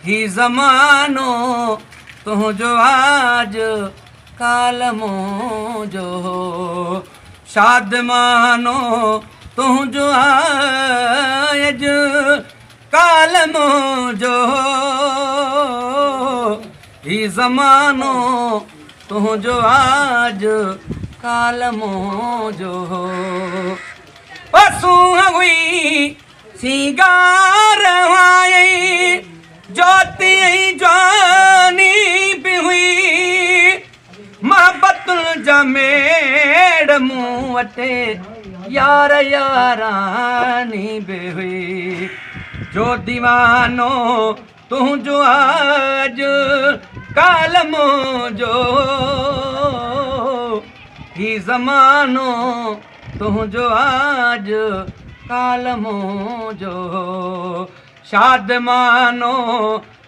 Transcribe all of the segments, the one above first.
ही ज़मानो तुंहिंजो आज काल मुंहिंजो शादमानो तुंहिंजो आज काल मुंहिंजो ही ज़मानो तुंहिंजो आज काल मुंहिंजो सूंह हुई सिंगार आई ज्योति जानी भी हुई मोहब्बतुल जमेड़ मूं वटे यार यारानी भी हुई जो दीवानो तुंहिंजो आज काल मुंहिंजो ही ज़मानो तुंहिंजो आज काल मुंहिंजो शादमानो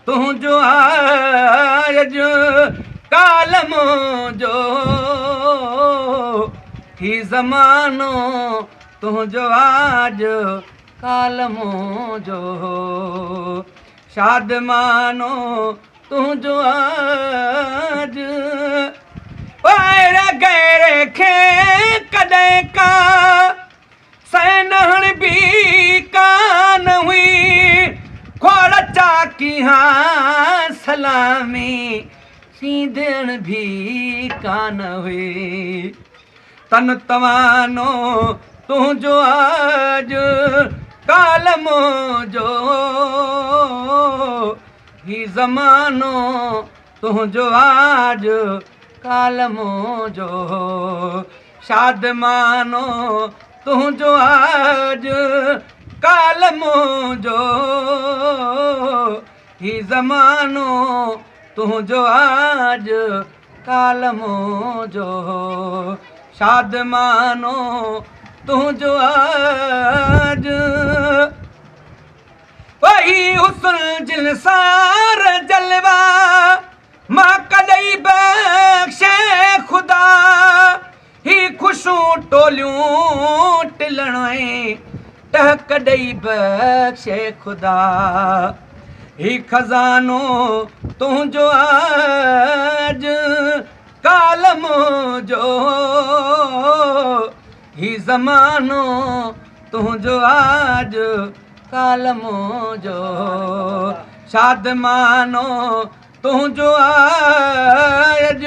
तुंहिंजो आज काल मुंहिंजो ही ज़मानो तुंहिंजो आज काल मुंहिंजो शादमानो तुंहिंजो आज गैर खे कॾहिं का सैनहण बि कान हुई खोड़ चाकी हाँ सलामी सीधण भी कान हुई तन तवानो तुंहिंजो आज काल मुंहिंजो ही ज़मानो तुंहिंजो आज काल मुंहिंजो शादमानो तुंहिंजो आज काल मुंहिंजो ही ज़मानो तुंहिंजो आज काल मुंहिंजो शादमानो तुंहिंजो आज वही हुस्न जिलसार जलवा मां कॾहिं बख़्शे ख़ुदा ही ख़ुशूं टोलियूं टिलण टह कॾहिं बख़्शे ख़ुदा ही खज़ानो तुंहिंजो आज काल मुंहिंजो ही ज़मानो तुंहिंजो आज काल मुंहिंजो शादमानो तुंहिंजो आज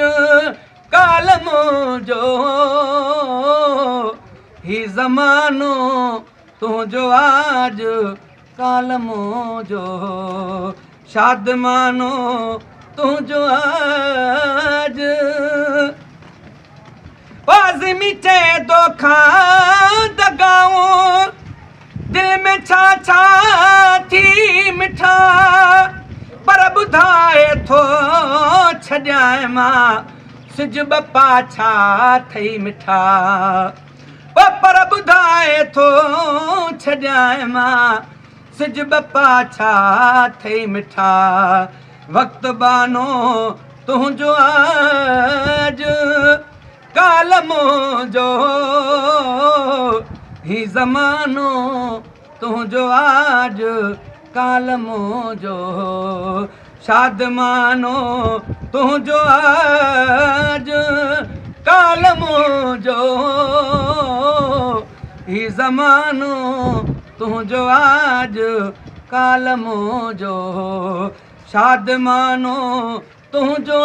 काल मुंहिंजो ही ज़मानो तुंहिंजो आज काल मुंहिंजो शादमानो तुंहिंजो आज आज़मी चए थो खां दगाऊं दिल में छा छा थी मिठा पर ॿुधाए थो छॾियां मां सिज बपा छा थई मिठा पर ॿुधाए थो छॾियां मां सिज बपा छा थई मिठा वक़्तु बानो तुंहिंजो आज काल मुंहिंजो ही ज़मानो तुंहिंजो आज काल मुंहिंजो शादमानो तुंहिंजो आज काल मुंहिंजो ही ज़मानो तुंहिंजो आज काल मुंहिंजो शादमानो तुंहिंजो